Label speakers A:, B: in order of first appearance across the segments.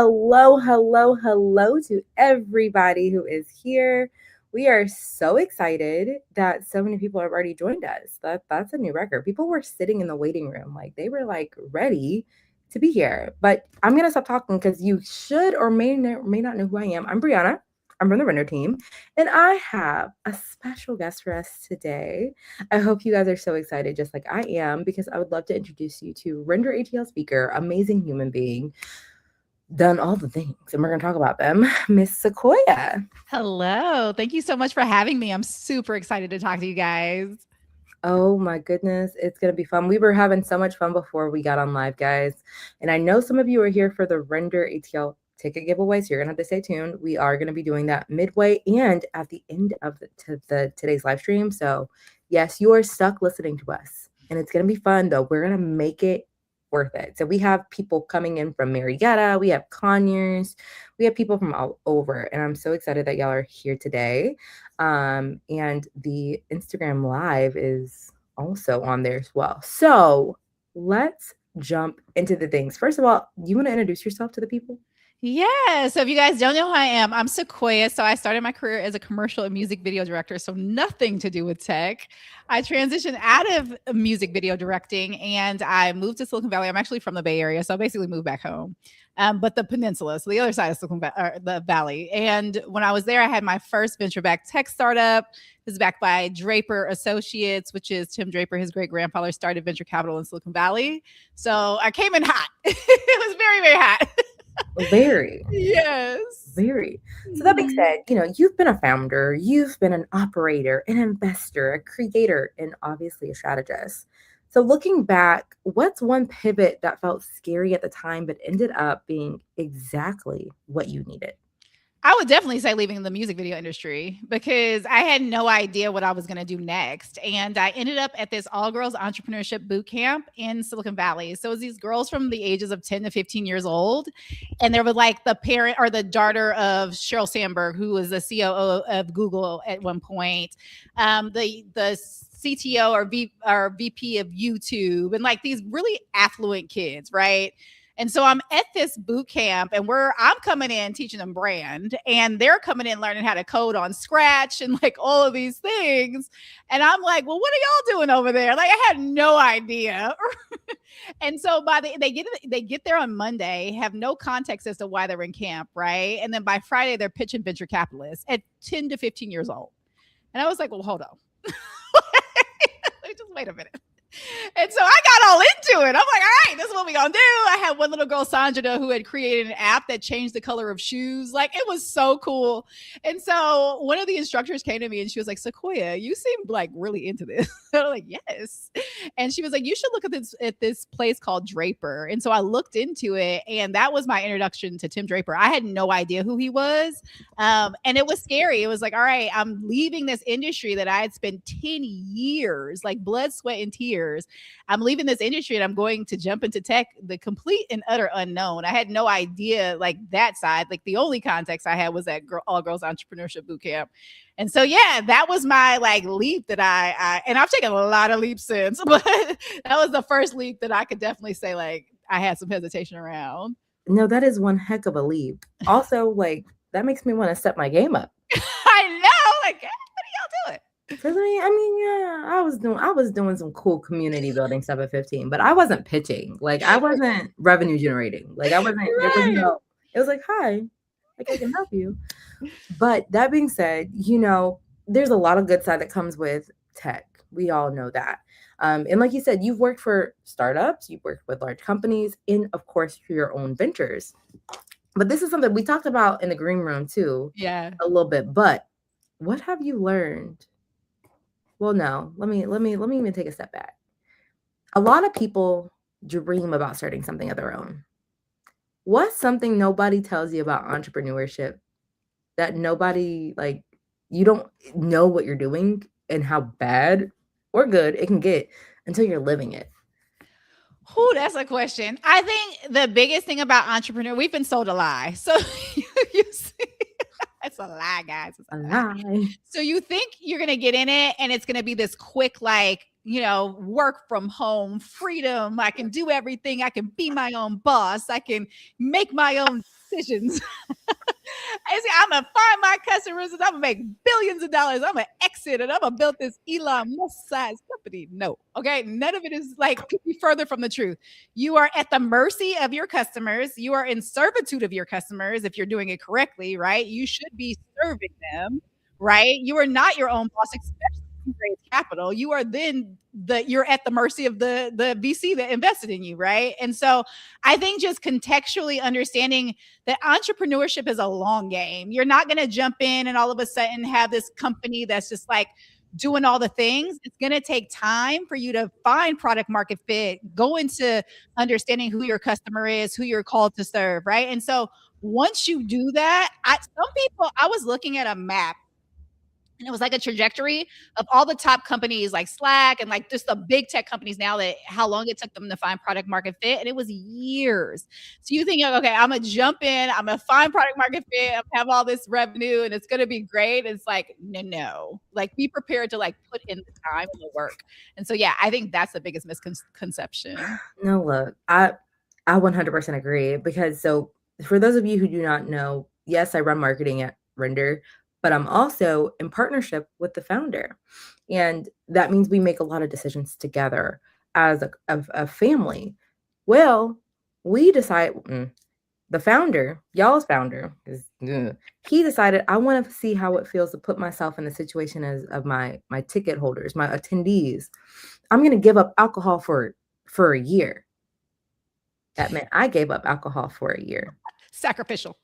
A: hello, hello, hello to everybody who is here. We are so excited that so many people have already joined us. That's a new record. People were sitting in the waiting room, like they were like ready to be here. But I'm gonna stop talking because you should or may not know who I am. I'm Brianna. I'm from the Render team, and I have a special guest for us today. I hope you guys are so excited, just like I am, because I would love to introduce you to Render ATL speaker, amazing human being, done all the things, and we're going to talk about them, Miss Sequoia.
B: Hello. Thank you so much for having me. I'm super excited to talk to you guys.
A: Oh my goodness, it's going to be fun. We were having so much fun before we got on live, guys. And I know some of you are here for the Render ATL ticket giveaway, so you're going to have to stay tuned. We are going to be doing that midway and at the end of today's live stream. So, yes, you are stuck listening to us. And it's going to be fun, though. We're going to make it worth it. So we have people coming in from Marietta, we have Conyers, we have people from all over, and I'm so excited that y'all are here today. And the Instagram live is also on there as well. So let's jump into the things. First of all, you want to introduce yourself to the people?
B: Yeah. So if you guys don't know who I am, I'm Sequoia. So I started my career as a commercial and music video director. So nothing to do with tech. I transitioned out of music video directing and I moved to Silicon Valley. I'm actually from the Bay Area. So I basically moved back home. But the peninsula, so the other side of the Valley. And when I was there, I had my first venture-backed tech startup. This is backed by Draper Associates, which is Tim Draper. His great grandfather started venture capital in Silicon Valley. So I came in hot. It was very, very hot.
A: Very.
B: Yes.
A: Very. So that being said, you've been a founder, you've been an operator, an investor, a creator, and obviously a strategist. So looking back, what's one pivot that felt scary at the time but ended up being exactly what you needed?
B: I would definitely say leaving the music video industry because I had no idea what I was going to do next. And I ended up at this all girls entrepreneurship boot camp in Silicon Valley. So it was these girls from the ages of 10 to 15 years old. And they were like the parent or the daughter of Sheryl Sandberg, who was the COO of Google at one point. The CTO or VP of YouTube, and like these really affluent kids, right? And so I'm at this boot camp and I'm coming in teaching them brand and they're coming in learning how to code on Scratch and like all of these things. And I'm like, well, what are y'all doing over there? Like I had no idea. And so they get there on Monday, have no context as to why they're in camp, right? And then by Friday, they're pitching venture capitalists at 10 to 15 years old. And I was like, well, hold on. Just wait a minute. And so I got all into it. I'm like, all right, this is what we gonna do. I had one little girl, Sanjana, who had created an app that changed the color of shoes. Like it was so cool. And so one of the instructors came to me and she was like, Sequoia, you seem like really into this. I was like, yes. And she was like, you should look at this place called Draper. And so I looked into it, and that was my introduction to Tim Draper. I had no idea who he was. And it was scary. It was like, all right, I'm leaving this industry that I had spent 10 years, like blood, sweat, and tears. I'm leaving this industry and I'm going to jump into tech, the complete and utter unknown. I had no idea like that side. Like the only context I had was that all girls entrepreneurship boot camp. And so, yeah, that was my like leap that and I've taken a lot of leaps since, but that was the first leap that I could definitely say like I had some hesitation around.
A: No, that is one heck of a leap. Also, like that makes me want to step my game up.
B: I know, like, what are y'all doing?
A: Cause I mean, yeah, I was doing some cool community building stuff at 15, but I wasn't pitching. Like I wasn't revenue generating. Like I wasn't.
B: Right.
A: It was like, hi, like I can help you. But that being said, there's a lot of good side that comes with tech. We all know that. And like you said, you've worked for startups, you've worked with large companies, and of course for your own ventures. But this is something we talked about in the green room too,
B: Yeah.
A: a little bit. But what have you learned? Well, no, let me even take a step back. A lot of people dream about starting something of their own. What's something nobody tells you about entrepreneurship that nobody, like, you don't know what you're doing and how bad or good it can get until you're living it?
B: Whew, that's a question. I think the biggest thing about entrepreneur, we've been sold a lie. So you see, it's a lie, guys. It's
A: A lie.
B: So you think you're going to get in it and it's going to be this quick, like, work from home, freedom. I can do everything. I can be my own boss. I can make my own decisions. I say, I'm gonna find my customers and I'm gonna make billions of dollars. I'm gonna exit and I'm gonna build this Elon Musk sized company. No, okay, none of it is like could be further from the truth. You are at the mercy of your customers. You are in servitude of your customers if you're doing it correctly, right? You should be serving them, right? You are not your own boss, especially if you raise capital. You are then you're at the mercy of the VC that invested in you, right? And so I think just contextually understanding that entrepreneurship is a long game. You're not going to jump in and all of a sudden have this company that's just like doing all the things. It's going to take time for you to find product market fit, go into understanding who your customer is, who you're called to serve, right? And so once you do that, I was looking at a map and it was like a trajectory of all the top companies like Slack and like just the big tech companies now that how long it took them to find product market fit. And it was years. So you think, okay, I'm going to jump in, I'm going to find product market fit, I'm gonna have all this revenue and it's going to be great. It's like, no, like be prepared to like put in the time and the work. And so, yeah, I think that's the biggest misconception.
A: No, look, I 100% agree because so for those of you who do not know, yes, I run marketing at Render, but I'm also in partnership with the founder. And that means we make a lot of decisions together as a family. Well, we decide, the founder, y'all's founder, he decided I want to see how it feels to put myself in the situation of my ticket holders, my attendees. I'm going to give up alcohol for a year. That meant I gave up alcohol for a year.
B: Sacrificial.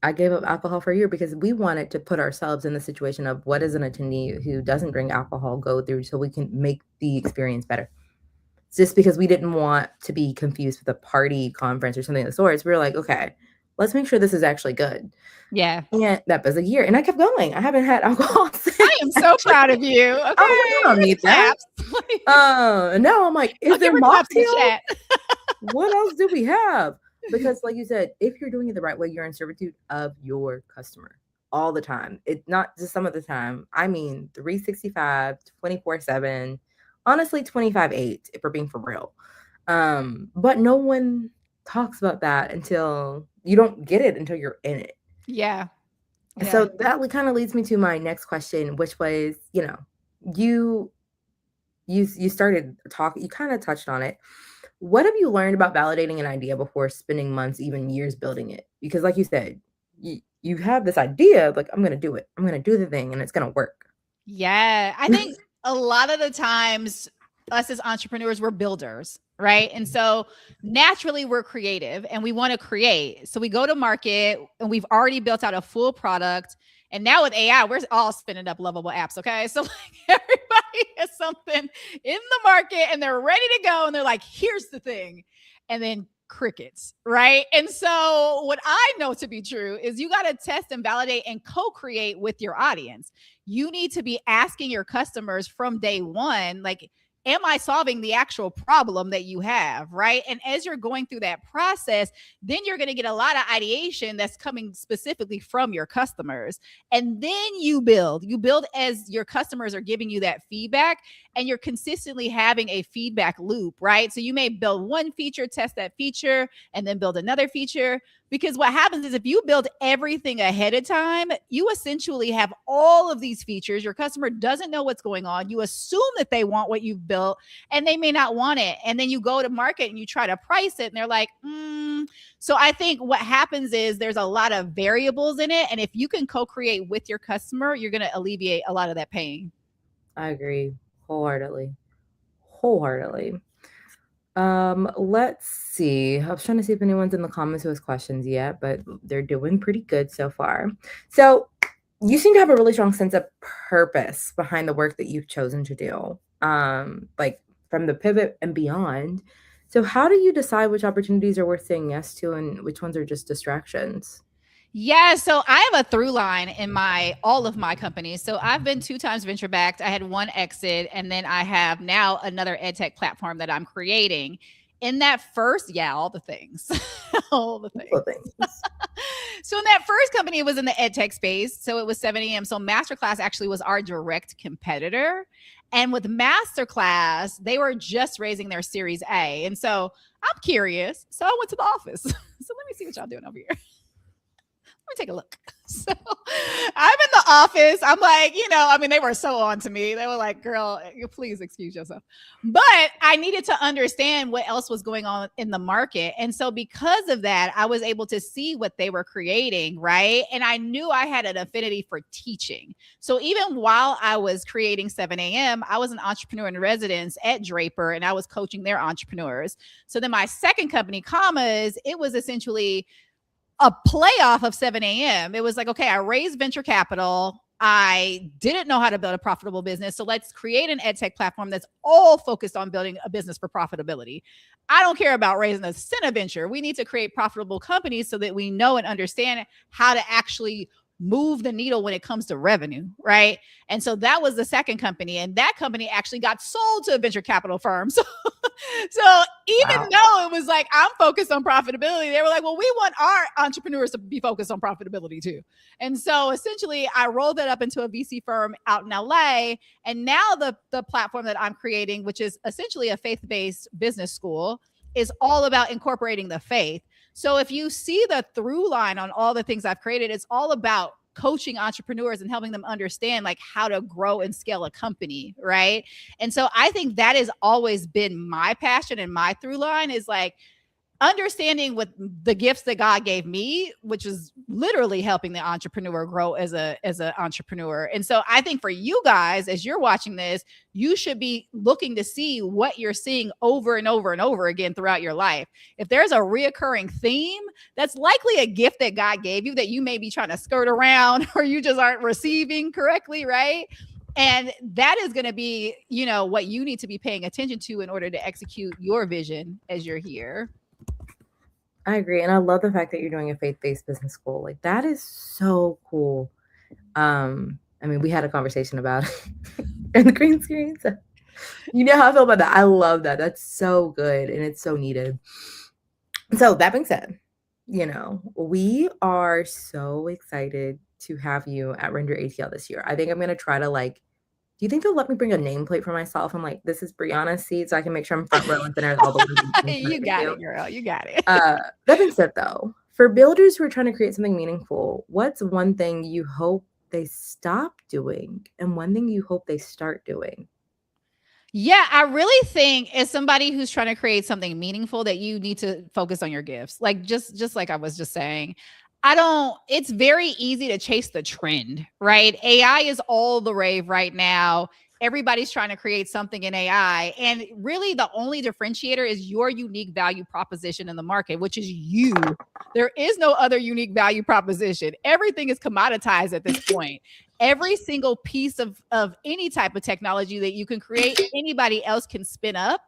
A: I gave up alcohol for a year because we wanted to put ourselves in the situation of what does an attendee who doesn't drink alcohol go through so we can make the experience better. It's just because we didn't want to be confused with a party conference or something of the sorts. We were like, okay, let's make sure this is actually good.
B: Yeah.
A: And that was a year. And I kept going. I haven't had alcohol since.
B: I am so proud of you. Okay.
A: I don't need that. And now I'm like, is there mocktail? What else do we have? Because like you said, if you're doing it the right way, you're in servitude of your customer all the time. It's not just some of the time. I mean, 365, 24/7, honestly, 25/8, if we're being for real. But no one talks about that until you don't get it until you're in it.
B: Yeah.
A: So that kind of leads me to my next question, which was, you started talking, you kind of touched on it. What have you learned about validating an idea before spending months, even years building it? Because like you said, you have this idea of like, I'm going to do it. I'm going to do the thing and it's going to work.
B: Yeah. I think a lot of the times us as entrepreneurs, we're builders, right? And so naturally we're creative and we want to create. So we go to market and we've already built out a full product. And now with AI, we're all spinning up lovable apps. Okay. So like everybody has something in the market and they're ready to go. And they're like, here's the thing. And then crickets. Right. And so what I know to be true is you got to test and validate and co-create with your audience. You need to be asking your customers from day one, like, am I solving the actual problem that you have? Right. And as you're going through that process, then you're going to get a lot of ideation that's coming specifically from your customers. And then you build as your customers are giving you that feedback and you're consistently having a feedback loop, right? So you may build one feature, test that feature, and then build another feature. Because what happens is if you build everything ahead of time, you essentially have all of these features. Your customer doesn't know what's going on. You assume that they want what you've built and they may not want it. And then you go to market and you try to price it and they're like, So I think what happens is there's a lot of variables in it. And if you can co-create with your customer, you're going to alleviate a lot of that pain.
A: I agree wholeheartedly. Let's see. I was trying to see if anyone's in the comments who has questions yet, but they're doing pretty good so far. So you seem to have a really strong sense of purpose behind the work that you've chosen to do, like from the pivot and beyond. So how do you decide which opportunities are worth saying yes to and which ones are just distractions?
B: Yeah, so I have a through line in all of my companies. So I've been 2 times venture backed. I had 1 exit, and then I have now another ed tech platform that I'm creating. In that first, all the things, all the things. So in that first company, it was in the ed tech space. So it was 7 a.m. So Masterclass actually was our direct competitor. And with Masterclass, they were just raising their Series A. And so I'm curious. So I went to the office. So let me see what y'all doing over here. Let me take a look. So I'm in the office. I'm like, they were so on to me. They were like, girl, please excuse yourself. But I needed to understand what else was going on in the market. And so because of that, I was able to see what they were creating, right? And I knew I had an affinity for teaching. So even while I was creating 7 a.m., I was an entrepreneur in residence at Draper, and I was coaching their entrepreneurs. So then my second company, Commas, it was essentially a playoff of 7 a.m. It was like, okay, I raised venture capital. I didn't know how to build a profitable business. So let's create an ed tech platform that's all focused on building a business for profitability. I don't care about raising a cent of venture. We need to create profitable companies so that we know and understand how to actually move the needle when it comes to revenue, right? And so that was the second company. And that company actually got sold to a venture capital firm. So even though it was like, I'm focused on profitability, they were like, well, we want our entrepreneurs to be focused on profitability too. And so essentially I rolled that up into a VC firm out in LA. And now the platform that I'm creating, which is essentially a faith-based business school, is all about incorporating the faith. So if you see the through line on all the things I've created, it's all about coaching entrepreneurs and helping them understand like how to grow and scale a company, right? And so I think that has always been my passion, and my through line is like understanding what the gifts that God gave me, which is literally helping the entrepreneur grow as an entrepreneur. And so I think for you guys, as you're watching this, you should be looking to see what you're seeing over and over and over again throughout your life. If there's a reoccurring theme, that's likely a gift that God gave you that you may be trying to skirt around or you just aren't receiving correctly, right? And that is going to be, what you need to be paying attention to in order to execute your vision as you're here.
A: I agree. And I love the fact that you're doing a faith-based business school. Like, that is so cool. We had a conversation about it in the green screen. So you know how I feel about that. I love that. That's so good. And it's so needed. So that being said, we are so excited to have you at Render ATL this year. I think I'm going to try to do you think they'll let me bring a nameplate for myself? I'm like, this is Brianna's seat, so I can make sure I'm front row and center all the way.
B: You got it, girl. You got it.
A: That being said, though, for builders who are trying to create something meaningful, what's one thing you hope they stop doing and one thing you hope they start doing?
B: Yeah, I really think as somebody who's trying to create something meaningful that you need to focus on your gifts. Like just like I was just saying, it's very easy to chase the trend, right? AI is all the rave right now. Everybody's trying to create something in AI. And really the only differentiator is your unique value proposition in the market, which is you. There is no other unique value proposition. Everything is commoditized at this point. Every single piece of any type of technology that you can create, anybody else can spin up.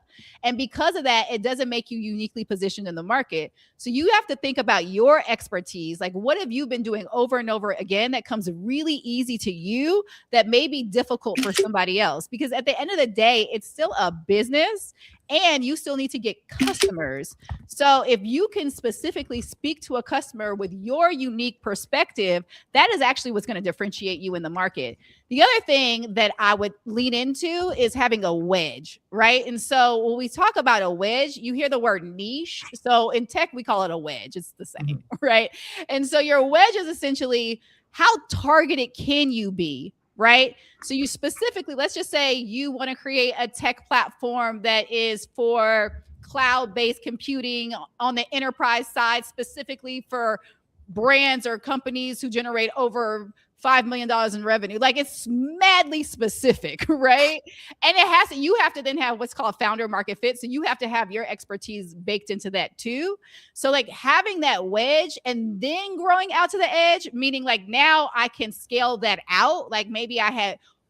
B: And because of that, it doesn't make you uniquely positioned in the market. So you have to think about your expertise. Like, what have you been doing over and over again that comes really easy to you that may be difficult for somebody else? Because at the end of the day, it's still a business and you still need to get customers. So if you can specifically speak to a customer with your unique perspective, that is actually what's going to differentiate you in the market. The other thing that I would lean into is having a wedge, right? And so when we talk about a wedge, you hear the word niche. So in tech, we call it a wedge. It's the same, right? And so your wedge is essentially how targeted can you be, right? So you specifically, let's just say you want to create a tech platform that is for cloud-based computing on the enterprise side, specifically for brands or companies who generate over $5 million in revenue. Like, it's madly specific, right? And you have to then have what's called founder market fit. So you have to have your expertise baked into that too. So like having that wedge and then growing out to the edge, meaning like now I can scale that out. Like maybe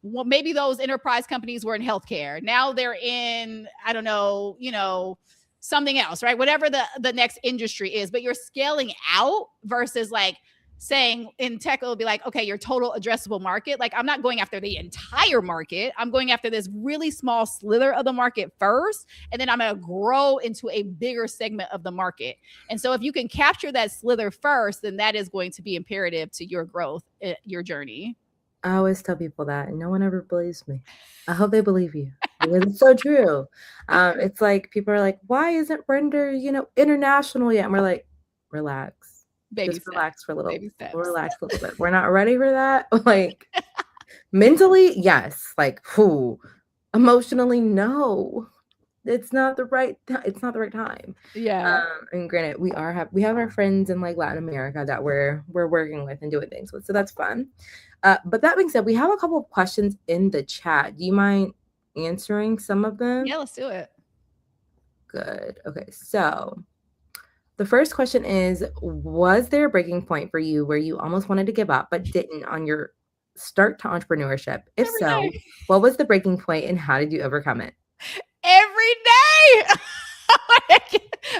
B: maybe those enterprise companies were in healthcare. Now they're in, I don't know, something else, right? Whatever the next industry is, but you're scaling out versus like saying in tech, it'll be like, okay, your total addressable market. Like, I'm not going after the entire market. I'm going after this really small slither of the market first, and then I'm going to grow into a bigger segment of the market. And so if you can capture that slither first, then that is going to be imperative to your growth, your journey.
A: I always tell people that, and no one ever believes me. I hope they believe you because it's so true. It's like people are like, "Why isn't Render, international yet?" And we're like, "Relax,
B: Baby
A: just
B: steps.
A: relax for a little,
B: Baby steps.
A: relax a little bit. We're not ready for that." Like mentally, yes. Like, who? Emotionally, no. It's not the right. It's not the right time.
B: Yeah.
A: And granted, we have our friends in like Latin America that we're working with and doing things with, so that's fun. But that being said, we have a couple of questions in the chat. Do you mind answering some of them?
B: Yeah, let's do it.
A: Good. Okay, so the first question is, was there a breaking point for you where you almost wanted to give up but didn't on your start to entrepreneurship? If
B: Every
A: so,
B: day.
A: what was the breaking point and how did you overcome it?
B: Every day.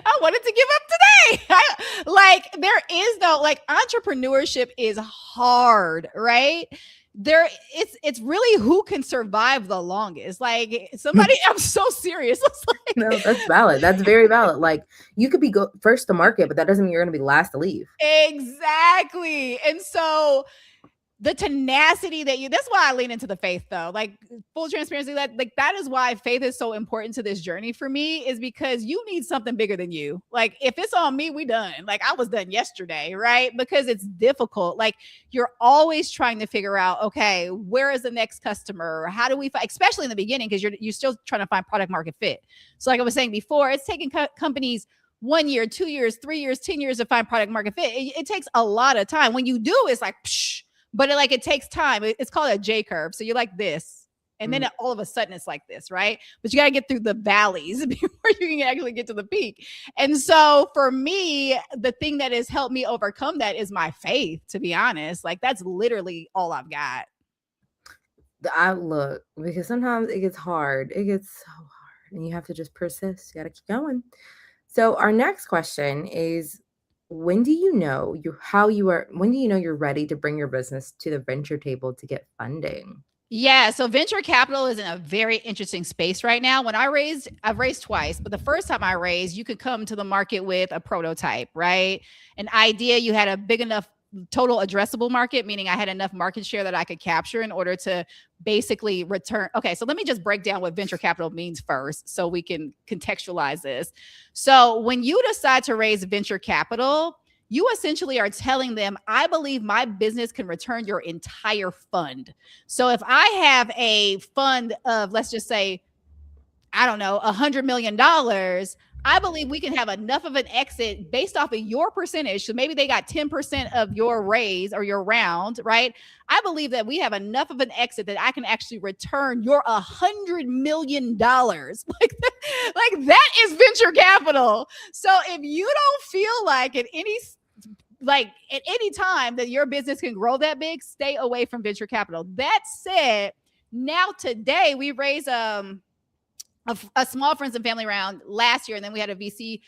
B: I wanted to give up today. Like there is no like entrepreneurship is hard, right? It's really who can survive the longest. Like somebody, I'm so serious. It's like,
A: No, that's valid. That's very valid. Like you could be first to market, but that doesn't mean you're going to be last to leave.
B: exactly. And so the tenacity that's why I lean into the faith though. Like full transparency, that is why faith is so important to this journey for me, is because you need something bigger than you. Like if it's on me, we done. Like I was done yesterday, right? Because it's difficult. Like you're always trying to figure out, okay, where is the next customer? How do we find, especially in the beginning, because you're still trying to find product market fit. So like I was saying before, it's taking companies 1 year, 2 years, 3 years, 10 years to find product market fit. It takes a lot of time. When you do, it's like, psh, but it takes time. It's called a J curve. So you're like this, and then all of a sudden it's like this, right? But you got to get through the valleys before you can actually get to the peak. And so for me, the thing that has helped me overcome that is my faith, to be honest. Like that's literally all I've got.
A: The outlook, because sometimes it gets hard. It gets so hard, and you have to just persist. You got to keep going. So our next question is, when do you know when do you know you're ready to bring your business to the venture table to get funding?
B: Yeah, so venture capital is in a very interesting space right now. I've raised twice, but the first time I raised, you could come to the market with a prototype, right? An idea, you had a big enough total addressable market, meaning I had enough market share that I could capture in order to basically return. Okay, so let me just break down what venture capital means first so we can contextualize this. So when you decide to raise venture capital, you essentially are telling them, I believe my business can return your entire fund. So if I have a fund of, let's just say, I don't know, $100 million, I believe we can have enough of an exit based off of your percentage. So maybe they got 10% of your raise or your round, right? I believe that we have enough of an exit that I can actually return your $100 million. Like that is venture capital. So if you don't feel like at any time that your business can grow that big, stay away from venture capital. That said, now today we raised a small friends and family round last year, and then we had a VC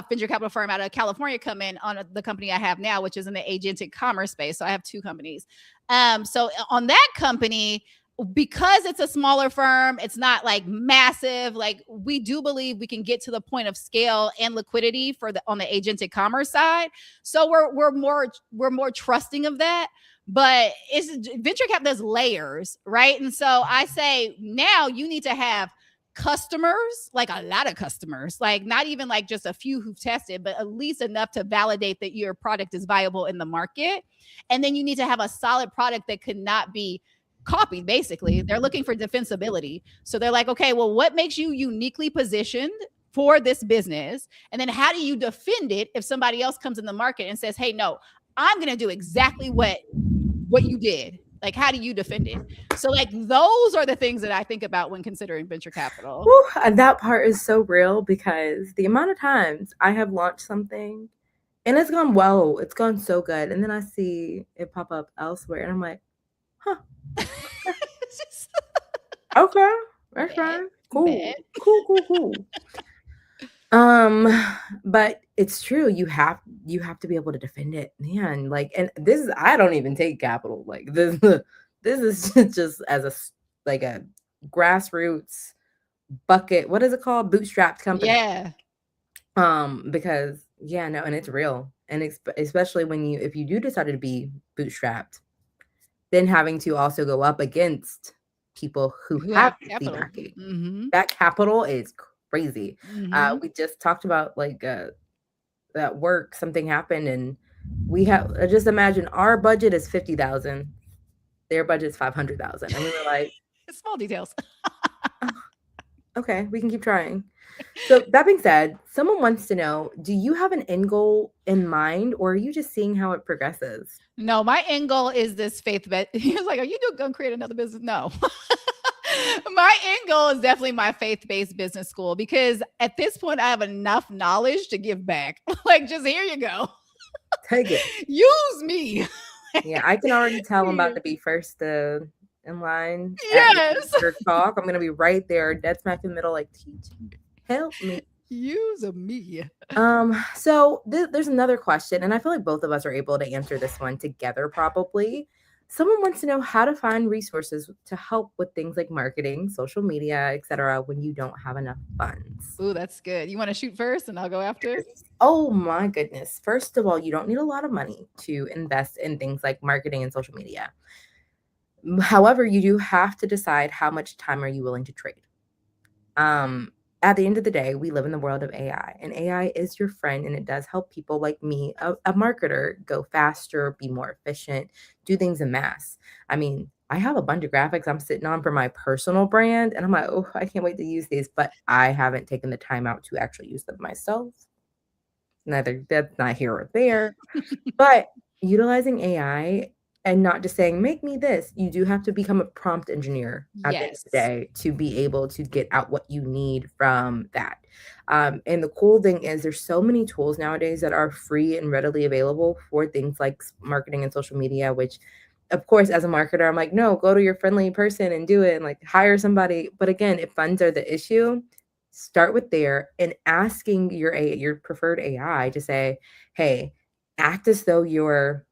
B: venture capital firm out of California come in on the company I have now, which is in the agentic commerce space. So I have two companies. So on that company, because it's a smaller firm, it's not like massive. Like we do believe we can get to the point of scale and liquidity on the agentic commerce side. So we're more trusting of that. But it's venture capital, there's layers, right? And so I say now you need to have customers, like a lot of customers, like not even like just a few who've tested, but at least enough to validate that your product is viable in the market. And then you need to have a solid product that could not be copied. Basically, they're looking for defensibility. So they're like, okay, well, what makes you uniquely positioned for this business? And then how do you defend it if somebody else comes in the market and says, hey, no, I'm going to do exactly what you did? Like, how do you defend it? So like, those are the things that I think about when considering venture capital.
A: Whew, and that part is so real because the amount of times I have launched something and it's gone well, it's gone so good. And then I see it pop up elsewhere and I'm like, huh. Okay, that's fine. Cool. Cool. But it's true. You have to be able to defend it, man. Like, and this is, I don't even take capital. Like this is just as a grassroots bucket. What is it called? Bootstrapped company.
B: Yeah.
A: Because no, and it's real, and especially if you do decide to be bootstrapped, then having to also go up against people who
B: Who
A: have
B: have
A: the
B: capital.
A: backing.
B: Mm-hmm.
A: That capital is crazy.
B: Mm-hmm.
A: We just talked about like at work, something happened, and we have just imagine our budget is 50,000, their budget's 500,000, and we were like,
B: Small details.
A: okay, we can keep trying. So that being said, someone wants to know, do you have an end goal in mind, or are you just seeing how it progresses?
B: No, my end goal is this faith bet. He was like, "Are you going to create another business?" No. My end goal is definitely my faith-based business school, because at this point I have enough knowledge to give back. Like, just here you go.
A: Take it.
B: Use me.
A: Yeah, I can already tell I'm about to be first in line at
B: Yes.
A: your talk. I'm gonna be right there, dead smack in the middle, like, teach, help me.
B: Use me.
A: So there's another question, and I feel like both of us are able to answer this one together probably. Someone wants to know how to find resources to help with things like marketing, social media, etc. when you don't have enough funds.
B: Ooh, that's good. You want to shoot first and I'll go after?
A: Oh my goodness. First of all, you don't need a lot of money to invest in things like marketing and social media. However, you do have to decide how much time are you willing to trade. At the end of the day, we live in the world of AI, and AI is your friend, and it does help people like me, a marketer, go faster, be more efficient, do things in mass. I mean, I have a bunch of graphics I'm sitting on for my personal brand, and I'm like, oh, I can't wait to use these, but I haven't taken the time out to actually use them myself. Neither that's not here or there, but utilizing AI and not just saying, make me this, you do have to become a prompt engineer at the end of the
B: Yes.
A: day to be able to get out what you need from that. And the cool thing is there's so many tools nowadays that are free and readily available for things like marketing and social media, which of course, as a marketer, I'm like, no, go to your friendly person and do it and like hire somebody. But again, if funds are the issue, start with there and asking your preferred AI to say, hey, act as though you're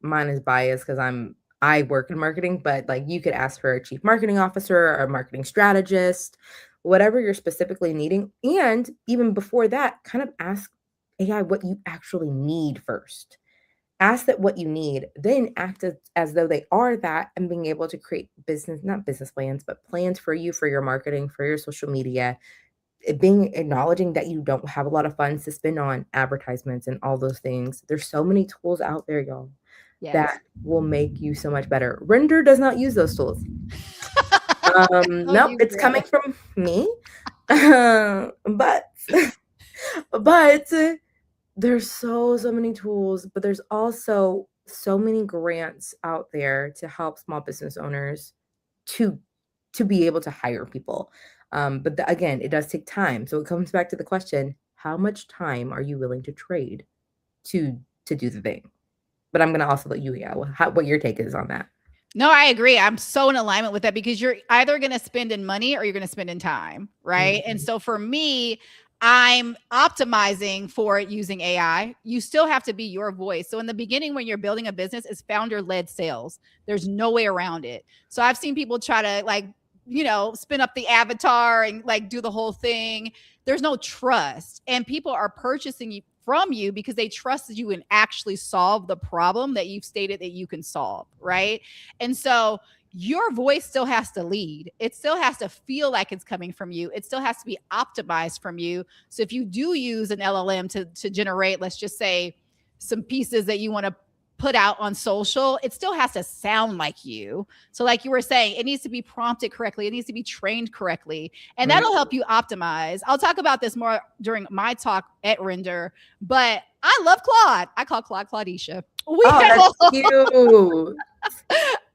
A: mine is biased because I work in marketing, but like you could ask for a chief marketing officer or a marketing strategist, whatever you're specifically needing. And even before that, kind of ask AI what you actually need first. Ask that what you need, then act as though they are that and being able to create not business plans, but plans for you, for your marketing, for your social media, acknowledging that you don't have a lot of funds to spend on advertisements and all those things. There's so many tools out there, y'all,
B: Yes.
A: that will make you so much better. Render does not use those tools. Nope, it's coming from me. But there's so many tools, but there's also so many grants out there to help small business owners to be able to hire people. But again, it does take time. So it comes back to the question, how much time are you willing to trade to do the thing? But I'm going to also let you, what your take is on that.
B: No, I agree. I'm so in alignment with that, because you're either going to spend in money or you're going to spend in time, right?
A: Mm-hmm.
B: And so for me, I'm optimizing for it using AI. You still have to be your voice. So in the beginning, when you're building a business, it's founder-led sales. There's no way around it. So I've seen people try to spin up the avatar and like do the whole thing. There's no trust, and people are purchasing from you because they trusted you and actually solve the problem that you've stated that you can solve, right? And so your voice still has to lead. It still has to feel like it's coming from you. It still has to be optimized from you. So if you do use an LLM to generate, let's just say, some pieces that you want to put out on social, it still has to sound like you. So like you were saying, it needs to be prompted correctly. It needs to be trained correctly. And that'll help you optimize. I'll talk about this more during my talk at Render, but I love Claude. I call Claude Claudisha.
A: That's cute.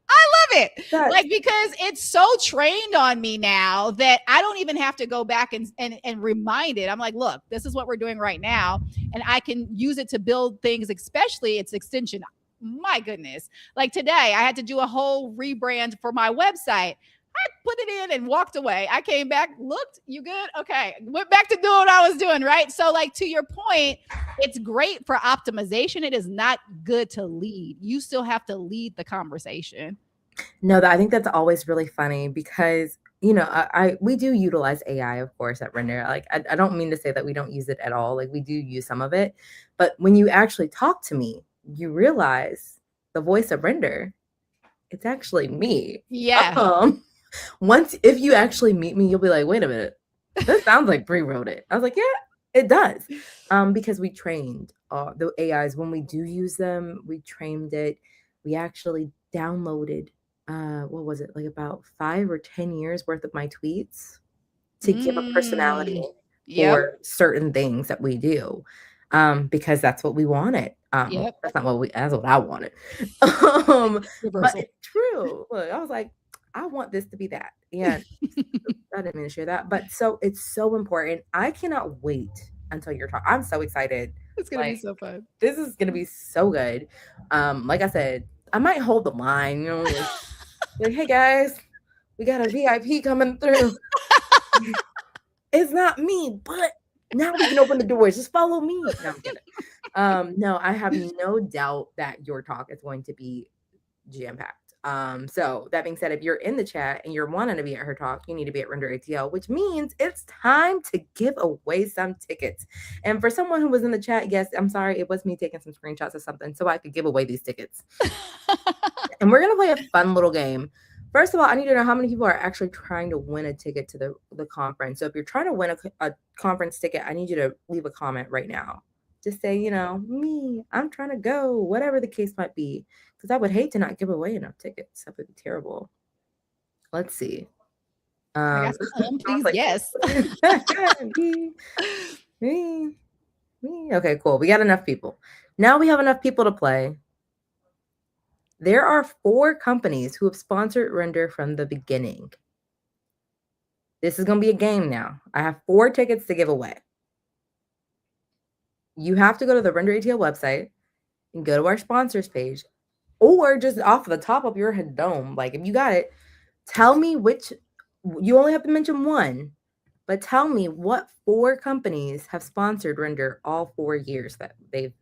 B: I love it. Like, because it's so trained on me now that I don't even have to go back and remind it. I'm like, look, this is what we're doing right now. And I can use it to build things, especially its extension. My goodness. Like today, I had to do a whole rebrand for my website. I put it in and walked away. I came back, looked, you good? Okay. Went back to doing what I was doing, right? So like, to your point, it's great for optimization. It is not good to lead. You still have to lead the conversation.
A: No, I think that's always really funny because, we do utilize AI, of course, at Render. Like, I don't mean to say that we don't use it at all. Like, we do use some of it. But when you actually talk to me, you realize the voice of Render, it's actually me.
B: Yeah.
A: Once, if you actually meet me, you'll be like, wait a minute, this sounds like Brie wrote it. I was like, yeah, it does. Because we trained the AIs. When we do use them, we trained it. We actually downloaded, what was it, like about 5 or 10 years worth of my tweets to give a personality for certain things that we do, because that's what we wanted. That's not that's what I wanted. But it's true. Look, I was like, I want this to be that. And I didn't mean to share that. But so it's so important. I cannot wait until you're talking. I'm so excited.
B: It's gonna be so fun.
A: This is gonna be so good. Like I said, I might hold the line, you know, like, hey guys, we got a VIP coming through. It's not me, but now we can open the doors. Just follow me. No, I'm kidding. No, I have no doubt that your talk is going to be jam-packed. So that being said, if you're in the chat and you're wanting to be at her talk, you need to be at Render ATL, which means it's time to give away some tickets. And for someone who was in the chat, yes, I'm sorry, it was me taking some screenshots of something so I could give away these tickets. And we're gonna play a fun little game. First of all, I need to know how many people are actually trying to win a ticket to the conference. So if you're trying to win a conference ticket, I need you to leave a comment right now. Just say, you know, me, I'm trying to go, whatever the case might be. Because I would hate to not give away enough tickets. That would be terrible. Let's see.
B: Please, yes.
A: me. Okay, cool. We got enough people. Now we have enough people to play. There are 4 companies who have sponsored Render from the beginning. This is going to be a game now. I have 4 tickets to give away. You have to go to the Render ATL website and go to our sponsors page, or just off the top of your head dome. Like, if you got it, tell me which. You only have to mention one, but tell me what 4 companies have sponsored Render all 4 years that we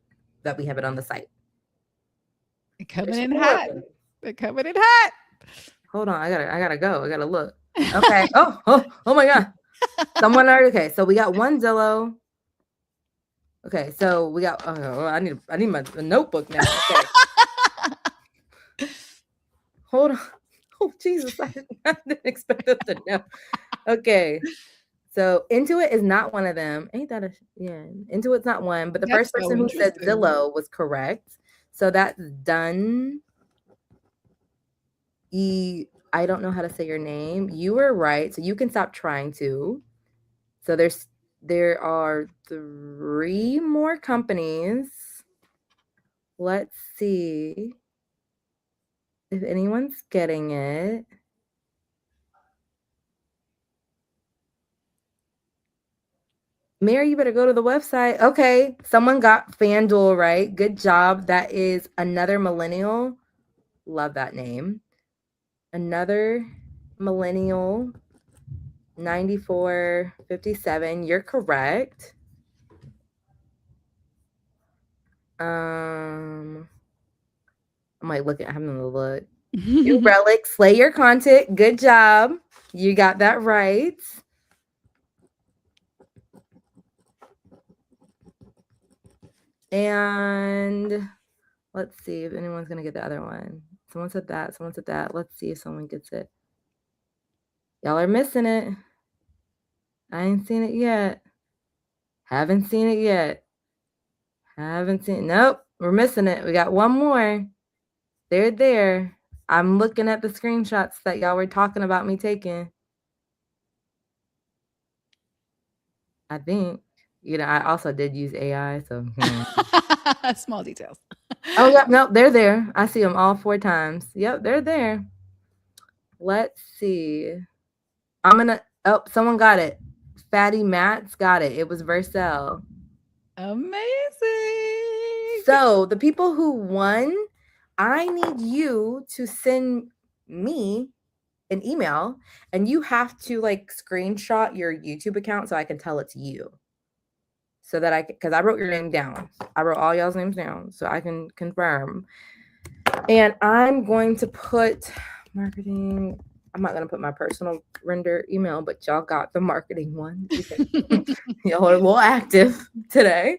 A: have it on the site.
B: Coming in hot. They're coming in hot.
A: Hold on, I gotta go. I gotta look. Okay. oh my God. Someone already. Okay, so we got one Zillow. Okay, so we got. Oh, I need my notebook now. Okay. Hold on. Oh Jesus, I didn't expect us to know. Okay. So Intuit is not one of them. Ain't that Intuit's not one, but the first person who said Zillow was correct. So that's done. I don't know how to say your name. You were right. So you can stop trying to. So there are 3 more companies. Let's see if anyone's getting it. Mary, you better go to the website. Okay, someone got FanDuel right. Good job. That is Another Millennial. Love that name. Another Millennial 9457. You're correct. I'm like having a look. New Relic, Slay Your Content. Good job. You got that right. And let's see if anyone's going to get the other one. Someone said that. Someone said that. Let's see if someone gets it. Y'all are missing it. I ain't seen it yet. Haven't seen it yet. Haven't seen it. Nope. We're missing it. We got one more. They're there. I'm looking at the screenshots that y'all were talking about me taking. I think. You know, I also did use AI, so.
B: Small details.
A: Oh, yeah. No, they're there. I see them all 4 times. Yep, they're there. Let's see. Someone got it. Fatty Matt's got it. It was Vercel.
B: Amazing.
A: So the people who won, I need you to send me an email, and you have to screenshot your YouTube account so I can tell it's you. So that because I wrote your name down. I wrote all y'all's names down so I can confirm. And I'm going to put marketing. I'm not going to put my personal Render email, but y'all got the marketing one. Y'all are a little active today.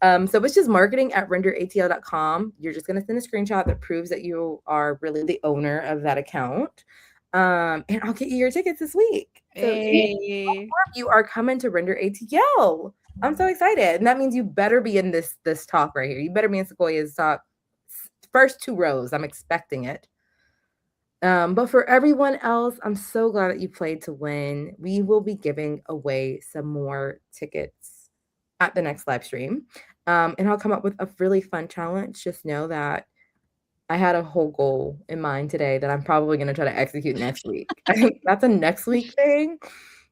A: So it's just marketing at renderatl.com. You're just going to send a screenshot that proves that you are really the owner of that account. And I'll get you your tickets this week. So
B: Hey.
A: you are coming to Render ATL. I'm so excited. And that means you better be in this talk right here. You better be in Sequoia's talk. First 2 rows. I'm expecting it. But for everyone else, I'm so glad that you played to win. We will be giving away some more tickets at the next live stream. And I'll come up with a really fun challenge. Just know that I had a whole goal in mind today that I'm probably going to try to execute next week. I think that's a next week thing.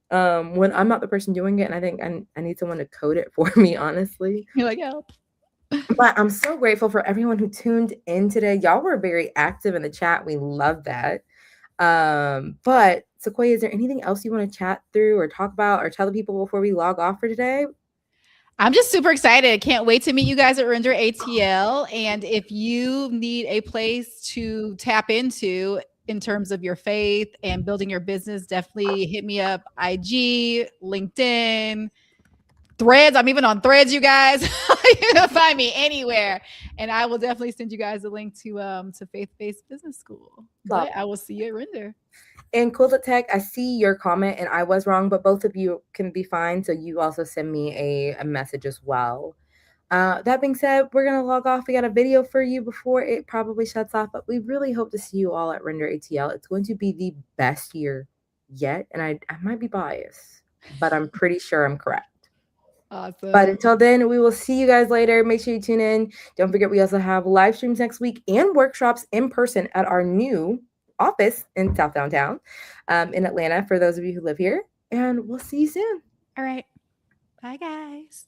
A: When I'm not the person doing it, and I think I need someone to code it for me, honestly.
B: You're like, help.
A: But I'm so grateful for everyone who tuned in today. Y'all were very active in the chat. We love that. But Sequoia, is there anything else you want to chat through or talk about or tell the people before we log off for today?
B: I'm just super excited. Can't wait to meet you guys at Render ATL. And if you need a place to tap into in terms of your faith and building your business, definitely hit me up. IG, LinkedIn, Threads. I'm even on Threads, you guys. You can find me anywhere. And I will definitely send you guys a link to Faith-Based Business School. But I will see you at Render.
A: And Cool Tech, I see your comment and I was wrong, but both of you can be fine. So you also send me a message as well. That being said, we're going to log off. We got a video for you before it probably shuts off, but we really hope to see you all at Render ATL. It's going to be the best year yet. And I might be biased, but I'm pretty sure I'm correct.
B: Awesome.
A: But until then, we will see you guys later. Make sure you tune in. Don't forget, we also have live streams next week and workshops in person at our new office in South Downtown in Atlanta for those of you who live here. And we'll see you soon.
B: All right. Bye, guys.